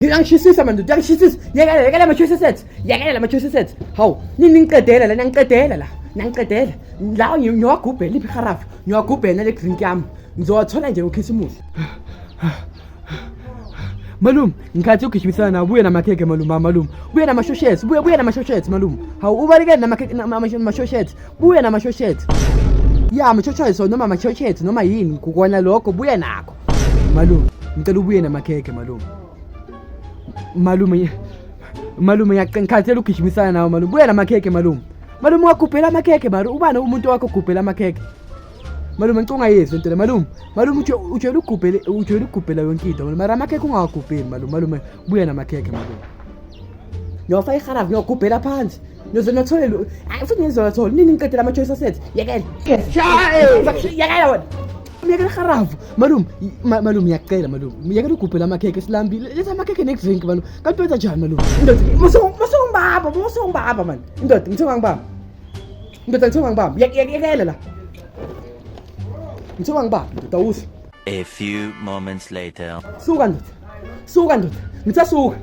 Uyangishisisa manje, uyangishisisa. Yekela ama-choices ethu. Yekela ama-choices ethu. Hawu, ningiqedela la, niyangiqedela la. Niyangiqedela. La ngiyawagubhela iphi iharafu. Ngiyawagubhela nale drink yami. Ngizowathola nje ngokhisimusi. Malum, ngikhathi ugijimisana nawe ubuye namakhekhe malum. Buye namashoshethi, buye namashoshethi malum. Hawu ubalekele namashoshethi. Buye namashoshethi. Ya amashoshethi noma amashoshethi noma yini kukona lokho buye nakho. Malum, ngicela ubuye namakhekhe malum. Malume ngiyakhathela ugijimisana nawe malum. Buye namakhekhe malum. Malum ungagubhela amakhekhe malum. Ubani umuntu wakho ogubhela amakhekhe? Malum ngicunga yezwe into le malum ujela ugubhela yonke into malum mara amakhekhe ungawagubheli malum buya namakhekhe malum ngiyofaka iharafu ngiyogubhela phansi niyoze nothola futhi ngizothola nini ngiqedela ama-choice set yekela yekela wena yekela iharafu malum ngiyacela malum yekela ugubhela amakhekhe silambile letha amakhekhe nekudrink malum kanti wenza njani malum indoda musongibaba mani indoda ngithongangibaba yekela la A few moments later. Suka ndoda. Ngitsasuka.